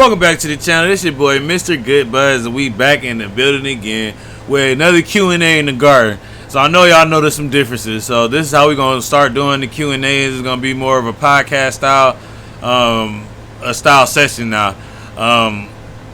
Welcome back to the channel. This your boy Mr. GoodBuds, and we back in the building again with another Q&A in the garden. So I know y'all noticed some differences. So this is how we're gonna start doing the Q&As. It's gonna be more of a podcast style, a style session now.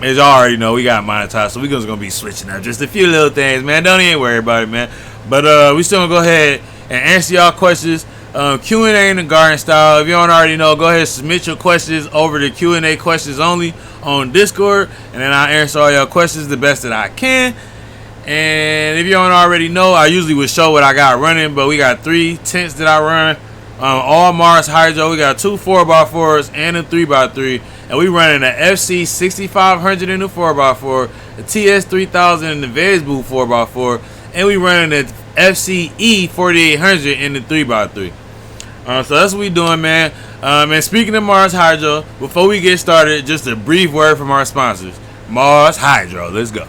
As y'all already know, we got monetized, so we're just gonna be switching up just a few little things, man. Don't even worry about it, man. But we still gonna go ahead and answer y'all questions. Q&A in the garden style. If you don't already know, go ahead and submit your questions over to Q&A questions only on Discord, and then I'll answer all your questions the best that I can. And if you don't already know, I usually would show what I got running, but we got 3 tents that I run, all Mars Hydro. We got 2 4x4s and a 3x3, and we running the FC 6500 in the 4x4, the TS 3000 in the Veg Booth 4x4, and we running the FCE 4800 in the 3x3. So that's what we doing, man. And speaking of Mars Hydro, before we get started, just a brief word from our sponsors. Mars Hydro, let's go.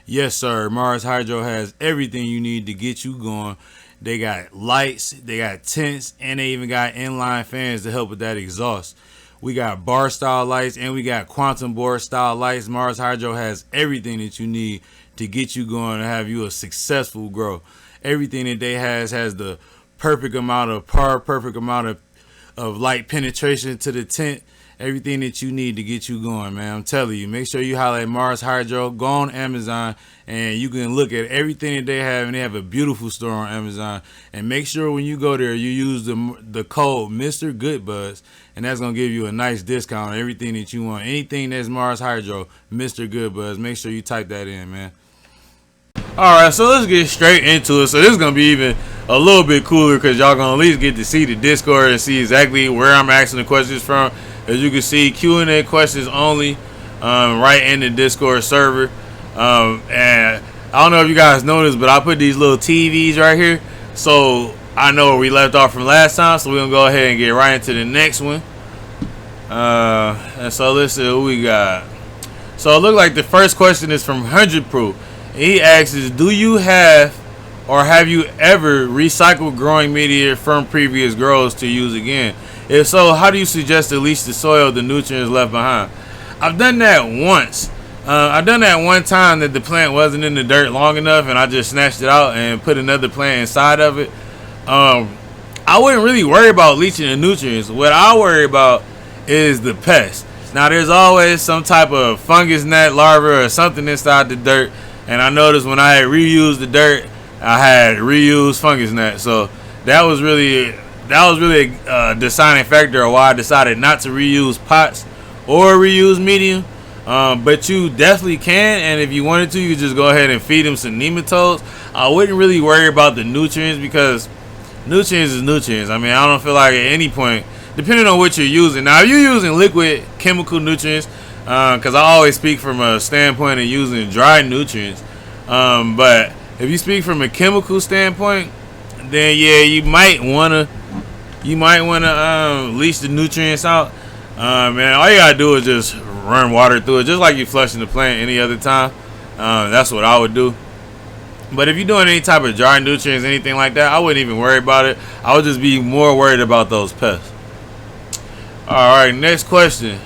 Yes, sir. Mars Hydro has everything you need to get you going. They got lights, they got tents, and they even got inline fans to help with that exhaust. We got bar style lights and we got quantum board style lights. Mars Hydro has everything that you need to get you going and have you a successful grow. Everything that they has the perfect amount of power, perfect amount of light penetration to the tent. Everything that you need to get you going, man. I'm telling you, make sure you holler at Mars Hydro. Go on Amazon and you can look at everything that they have, and they have a beautiful store on Amazon. And make sure when you go there, you use the code Mr. GoodBuds, and that's gonna give you a nice discount on everything that you want. Anything that's Mars Hydro, Mr. GoodBuds. Make sure you type that in, man. Alright, so let's get straight into it. So this is going to be even a little bit cooler because y'all going to at least get to see the Discord and see exactly where I'm asking the questions from. As you can see, Q&A questions only right in the Discord server. And I don't know if you guys noticed, but I put these little TVs right here. So I know where we left off from last time. So we're going to go ahead and get right into the next one. And so let's see what we got. So it looks like the first question is from 100 Proof. He asks, do you have or have you ever recycled growing media from previous grows to use again? If so, how do you suggest to leach the soil the nutrients left behind? I've done that once. I've done that one time that the plant wasn't in the dirt long enough and I just snatched it out and put another plant inside of it. I wouldn't really worry about leaching the nutrients. What I worry about is the pests. Now, there's always some type of fungus gnat larva or something inside the dirt. And I noticed when I had reused the dirt, I had reused fungus gnat. So that was really a deciding factor of why I decided not to reuse pots or reuse medium. But you definitely can, and if you wanted to, you could just go ahead and feed them some nematodes. I wouldn't really worry about the nutrients because nutrients is nutrients. I mean, I don't feel like at any point, depending on what you're using. Now, if you're using liquid chemical nutrients, because I always speak from a standpoint of using dry nutrients, but if you speak from a chemical standpoint, then yeah, you might wanna leach the nutrients out. And all you gotta do is just run water through it, just like you flushing the plant any other time. That's what I would do. But if you're doing any type of dry nutrients, anything like that, I wouldn't even worry about it. I would just be more worried about those pests. All right, next question.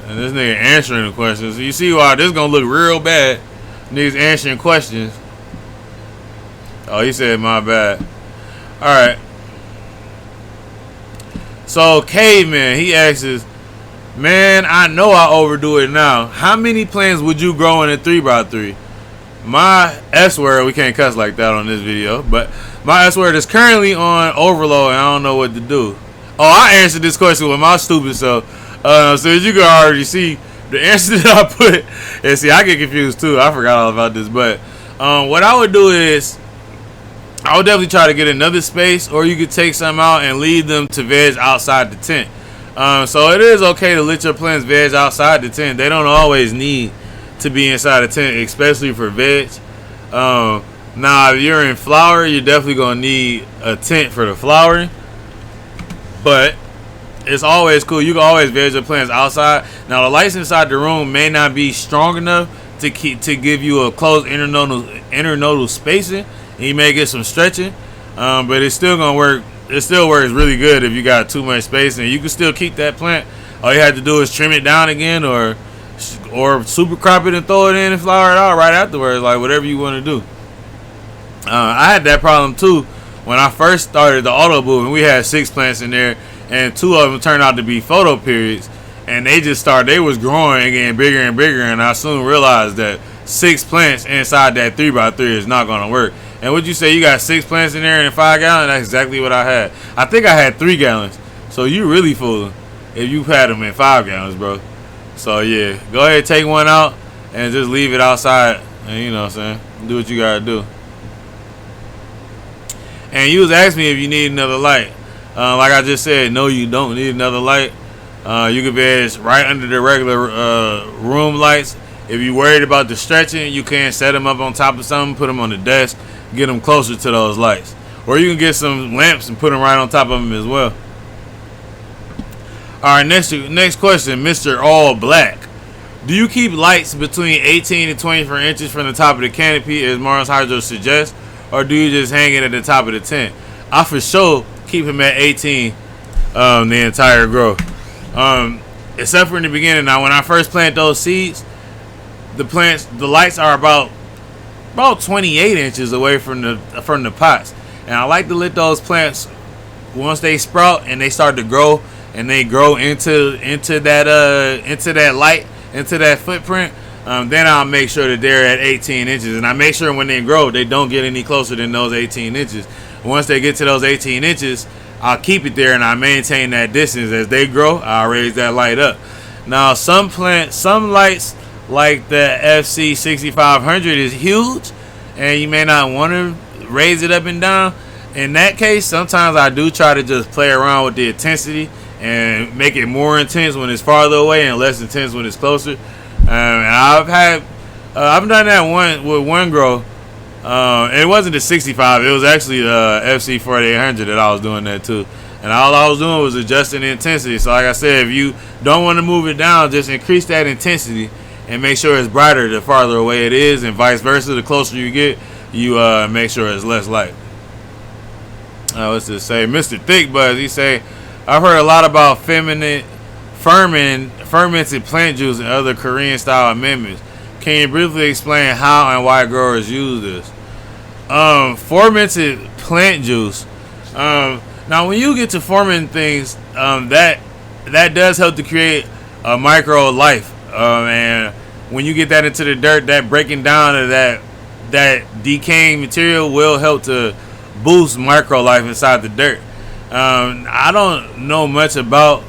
And this nigga answering the questions. So you see why this is gonna look real bad. Niggas answering questions. Oh, he said my bad. Alright. So Caveman, he asks, man, I know I overdo it now. How many plants would you grow in a 3x3? My S word, we can't cuss like that on this video, but my S word is currently on overload and I don't know what to do. Oh, I answered this question with my stupid self. So as you can already see, the answer that I put, and see, I get confused too. I forgot all about this, but what I would do is I would definitely try to get another space, or you could take some out and leave them to veg outside the tent. So it is okay to let your plants veg outside the tent. They don't always need to be inside the tent, especially for veg. Now, if you're in flower, you're definitely gonna need a tent for the flowering, but it's always cool. You can always veg your plants outside. Now, the lights inside the room may not be strong enough to give you a close internodal spacing, and you may get some stretching, but it's still gonna work. It still works really good if you got too much space, and you can still keep that plant All you have to do is trim it down again, or super crop it and throw it in and flower it out right afterwards, like whatever you want to do. I had that problem too when I first started the auto booth, and we had 6 plants in there, and 2 of them turned out to be photo periods, and they was growing and getting bigger and bigger, and I soon realized that 6 plants inside that 3x3 is not going to work. And would you say you got 6 plants in there and 5 gallons? That's exactly what I had. I think I had 3 gallons, so you really fooling if you had them in 5 gallons, bro. So yeah, go ahead, take one out and just leave it outside, and you know what I'm saying, do what you gotta do. And you was asking me if you need another light. Like I just said, no, you don't need another light. You can be right under the regular room lights. If you're worried about the stretching, you can set them up on top of something, put them on the desk, get them closer to those lights. Or you can get some lamps and put them right on top of them as well. All right, next question, Mr. All Black. Do you keep lights between 18 and 24 inches from the top of the canopy, as Mars Hydro suggests, or do you just hang it at the top of the tent? I for sure keep them at 18 the entire grow. Except for in the beginning. Now, when I first plant those seeds, the lights are about 28 inches away from the pots, and I like to let those plants, once they sprout and they start to grow, and they grow into that light, into that footprint, then I'll make sure that they're at 18 inches, and I make sure when they grow they don't get any closer than those 18 inches. Once they get to those 18 inches, I'll keep it there and I maintain that distance. As they grow, I'll raise that light up. Now, some lights like the FC 6500 is huge, and you may not want to raise it up and down. In that case, sometimes I do try to just play around with the intensity and make it more intense when it's farther away and less intense when it's closer. And I've done that with one grow. And it wasn't the 65, it was actually the FC 4800 that I was doing that too. And all I was doing was adjusting the intensity. So like I said, if you don't want to move it down, just increase that intensity and make sure it's brighter the farther away it is, and vice versa. The closer you get, you make sure it's less light. What's this say? Mr. Thick Buzz, he say, I've heard a lot about fermented plant juice and other Korean style amendments. Can you briefly explain how and why growers use this? Fermented plant juice. Now, when you get to fermenting things, that does help to create a micro life. And when you get that into the dirt, that breaking down of that decaying material will help to boost micro life inside the dirt. I don't know much about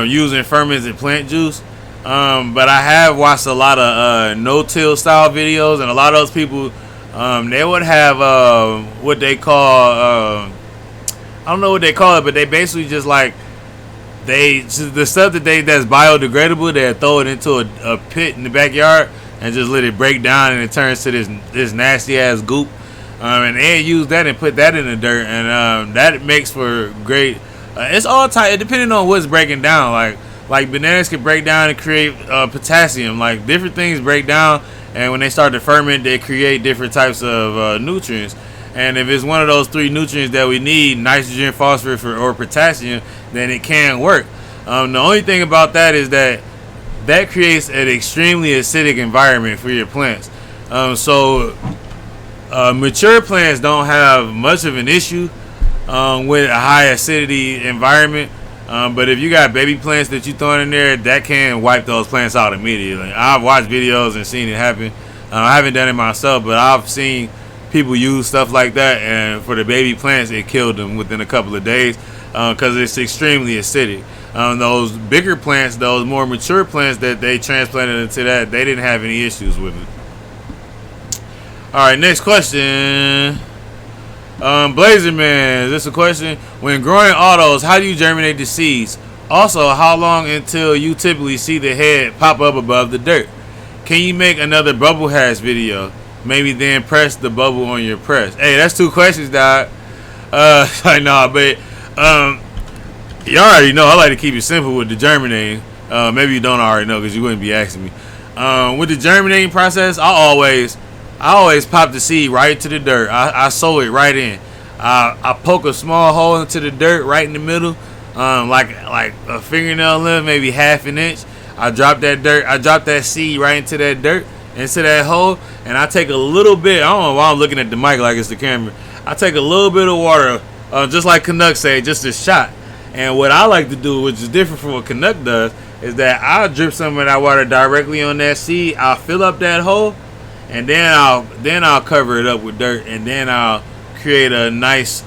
using fermented plant juice, but I have watched a lot of no-till style videos, and a lot of those people, they would have what they call, I don't know what they call it, but they basically just like, the stuff that's biodegradable, they throw it into a pit in the backyard and just let it break down, and it turns to this nasty ass goop. And they use that and put that in the dirt, and that makes for great. It's all tight, depending on what's breaking down. Like bananas can break down and create potassium. Like different things break down, and when they start to ferment, they create different types of nutrients. And if it's one of those 3 nutrients that we need, nitrogen, phosphorus, or potassium, then it can work. The only thing about that is that creates an extremely acidic environment for your plants. Mature plants don't have much of an issue with a high acidity environment. But if you got baby plants that you throwing in there, that can wipe those plants out immediately. I've watched videos and seen it happen. I haven't done it myself, but I've seen people use stuff like that, and for the baby plants, it killed them within a couple of days because it's extremely acidic. Those bigger plants, those more mature plants that they transplanted into that, they didn't have any issues with it. All right, next question. Blazer Man, is this a question? When growing autos, how do you germinate the seeds? Also, how long until you typically see the head pop up above the dirt? Can you make another bubble hatch video? Maybe then press the bubble on your press. Hey, that's 2 questions, dog. No, but you already know I like to keep it simple with the germinating. Maybe you don't already know because you wouldn't be asking me. With the germinating process, I always pop the seed right to the dirt. I sow it right in. I poke a small hole into the dirt right in the middle, like a fingernail length, maybe half an inch. I drop that dirt. I drop that seed right into that dirt, into that hole, and I take a little bit. I don't know why I'm looking at the mic like it's the camera. I take a little bit of water, just like Canuck say, just a shot. And what I like to do, which is different from what Canuck does, is that I'll drip some of that water directly on that seed. I'll fill up that hole, and then I'll cover it up with dirt, and then I'll create a nice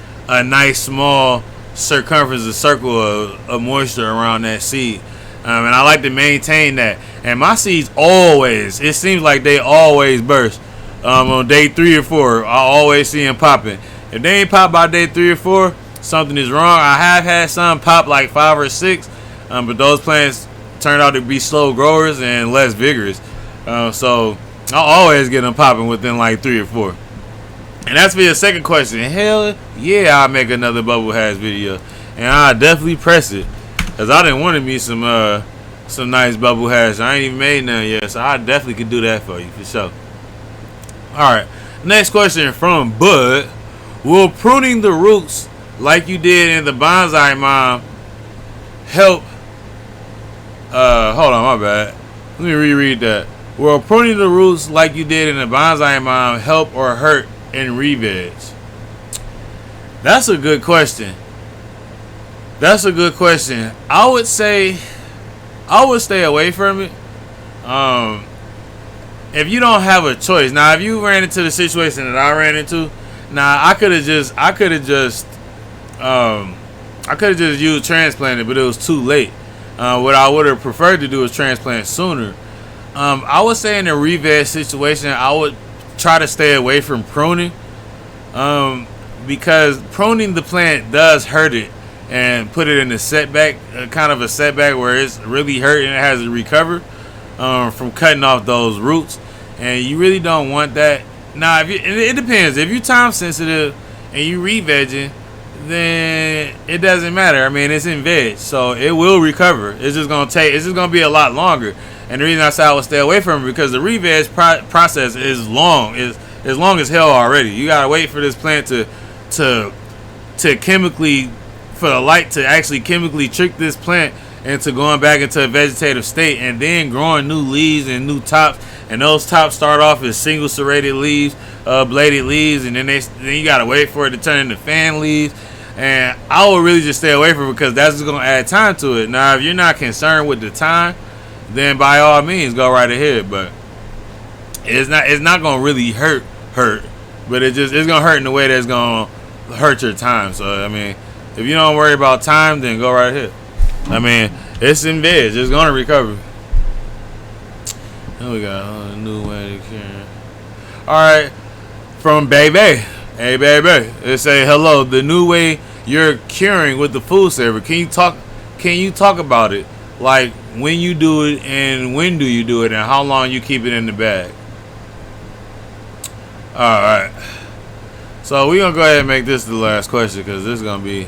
small circumference, a circle of moisture around that seed. And I like to maintain that. And my seeds always, it seems like they always burst. On day 3 or 4, I always see them popping. If they ain't pop by day 3 or 4, something is wrong. I have had some pop like 5 or 6, but those plants turned out to be slow growers and less vigorous. So I always get them popping within like 3 or 4. And that's for your second question. Hell yeah, I'll make another bubble hash video, and I'll definitely press it, cause I didn't want me some nice bubble hash. I ain't even made none yet, so I definitely could do that for you for sure. All right, next question from Bud. Will pruning the roots like you did in the bonsai mom help? Hold on, my bad. Let me reread that. Will pruning the roots like you did in the bonsai mom help or hurt in re-veg? That's a good question. I would say I would stay away from it. If you don't have a choice. Now, if you ran into the situation that I ran into, I could have just used transplanted, but it was too late. What I would have preferred to do is transplant sooner. I would say in a re-veg situation, I would try to stay away from pruning, because pruning the plant does hurt it and put it in a setback, kind of a setback where it's really hurt and it has to recover from cutting off those roots, and you really don't want that. Now, it depends. If you're time sensitive and you re-vegging, then it doesn't matter. I mean, it's in veg, so it will recover. It's just gonna be a lot longer. And the reason I say I would stay away from it, because the re-veg process is long as hell already. You gotta wait for this plant to chemically, for the light to actually chemically trick this plant into going back into a vegetative state, and then growing new leaves and new tops. And those tops start off as single serrated leaves, bladed leaves, and then you gotta wait for it to turn into fan leaves. And I would really just stay away from it, because that's just gonna add time to it. Now, if you're not concerned with the time, then by all means go right ahead. But it's not gonna really hurt, but it's gonna hurt in a way that's gonna hurt your time. So I mean, if you don't worry about time, then go right ahead. I mean, it's in veg, it's gonna recover. Then we got a new way to care. Alright, from Baby. Hey baby, it say hello. The new way you're curing with the food saver. Can you talk about it? Like when you do it, and when do you do it, and how long you keep it in the bag? Alright. So we're gonna go ahead and make this the last question, because this is gonna be,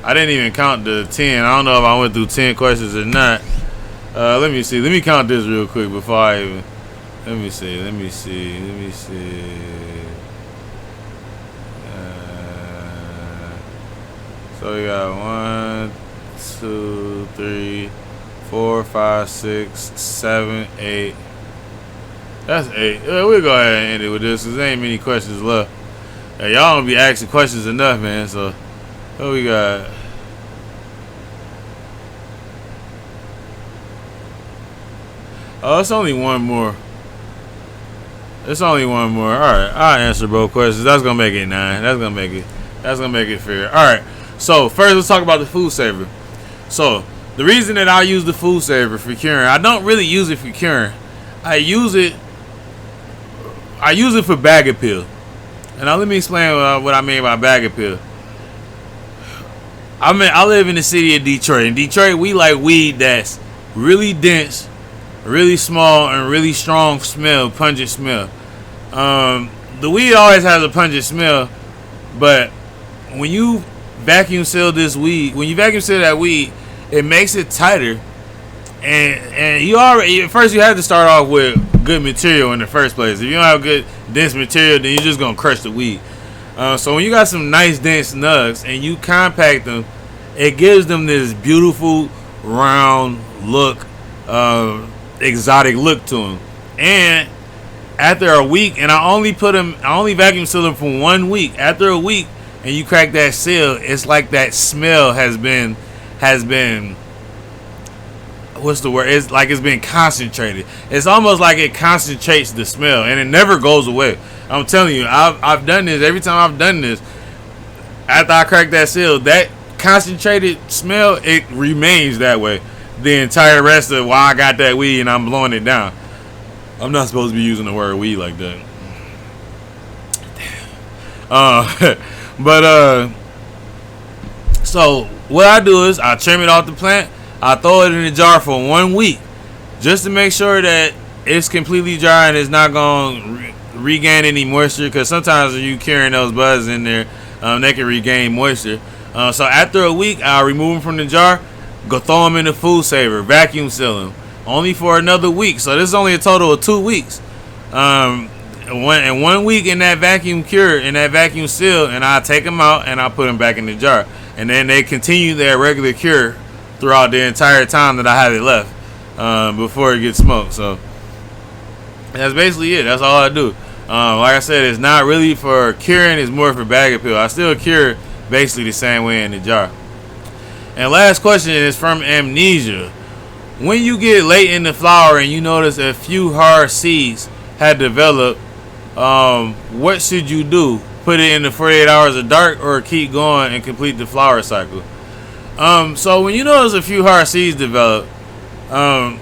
I didn't even count the 10. I don't know if I went through 10 questions or not. Let me see. Let me count this real quick before I even. Let me see. So we got 1, 2, 3, 4, 5, 6, 7, 8. That's 8. We'll go ahead and end it with this, because there ain't many questions left. Hey, y'all don't be asking questions enough, man. So what we got? Oh, it's only one more. Alright, I'll answer both questions. That's gonna make it 9. That's gonna make it fair. Alright. So first, let's talk about the food saver. So the reason that I use the food saver for curing, I don't really use it for curing. I use it for bag appeal. And now let me explain what I mean by bag appeal. I live in the city of Detroit. In Detroit, we like weed that's really dense, really small, and really strong smell, pungent smell. The weed always has a pungent smell, but when you vacuum seal that weed, it makes it tighter. And you first you have to start off with good material in the first place. If you don't have good dense material, then you're just gonna crush the weed. So when you got some nice dense nugs and you compact them, it gives them this beautiful round look, exotic look to them. And after a week, and I only vacuum seal them for 1 week. After a week, and you crack that seal, it's like that smell has been what's the word? It's like it's been concentrated. It's almost like it concentrates the smell, and it never goes away. I'm telling you, I've done this. Every time I've done this, after I crack that seal, that concentrated smell, it remains that way the entire rest of while I got that weed and I'm blowing it down. I'm not supposed to be using the word weed like that. So what I do is I trim it off the plant. I throw it in a jar for 1 week just to make sure that it's completely dry and it's not going to regain any moisture, because sometimes when you carrying those buds in there, they can regain moisture. So after a week, I'll remove them from the jar, go throw them in the food saver, vacuum seal them, only for another week. So this is only a total of 2 weeks. And 1 week in that vacuum cure, in that vacuum seal, and I'll take them out and I'll put them back in the jar. And then they continue their regular cure throughout the entire time that I have it left before it gets smoked. So that's basically it. That's all I do. Like I said, it's not really for curing, it's more for bag appeal. I still cure basically the same way in the jar. And last question is from Amnesia. When you get late in the flower and you notice a few hard seeds had developed, what should you do? Put it in the 48 hours of dark or keep going and complete the flower cycle? So when you notice a few hard seeds develop, now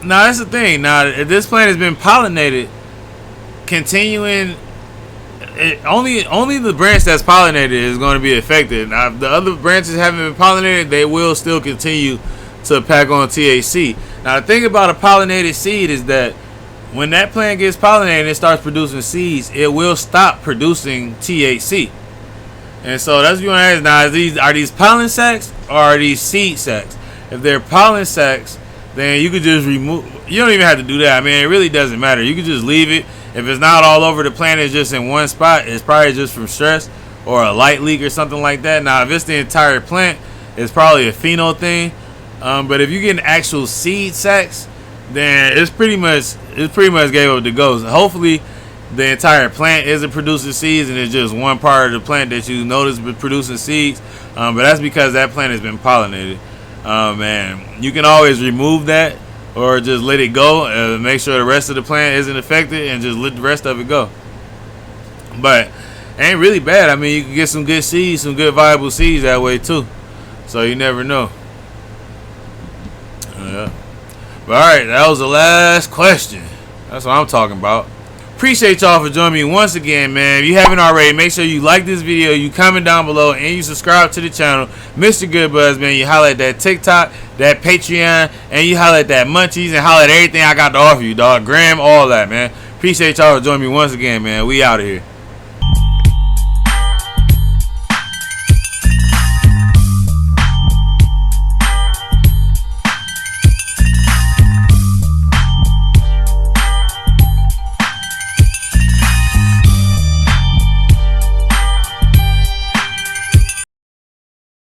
that's the thing. Now, if this plant has been pollinated, continuing, only the branch that's pollinated is going to be affected. Now, if the other branches haven't been pollinated, they will still continue to pack on THC. Now, the thing about a pollinated seed is that when that plant gets pollinated and it starts producing seeds, it will stop producing THC. And so that's what you want to ask now, are these pollen sacs or are these seed sacs? If they're pollen sacs, then you could just remove, you don't even have to do that. I mean, it really doesn't matter. You could just leave it. If it's not all over the plant, it's just in one spot, it's probably just from stress or a light leak or something like that. Now, if it's the entire plant, it's probably a pheno thing. But if you get actual seed sacs, then it's pretty much gave up the ghost. Hopefully, the entire plant isn't producing seeds and it's just one part of the plant that you notice producing seeds. But that's because that plant has been pollinated. And you can always remove that or just let it go and make sure the rest of the plant isn't affected and just let the rest of it go. But it ain't really bad. I mean, you can get some good seeds, some good viable seeds that way too. So you never know. Yeah. But alright, that was the last question. That's what I'm talking about. Appreciate y'all for joining me once again, man. If you haven't already, make sure you like this video, you comment down below, and you subscribe to the channel. Mr. GoodBuds, man. You holler at that TikTok, that Patreon, and you holler at that Munchies, and holler at everything I got to offer you, dog. Gram, all that, man. Appreciate y'all for joining me once again, man. We out of here.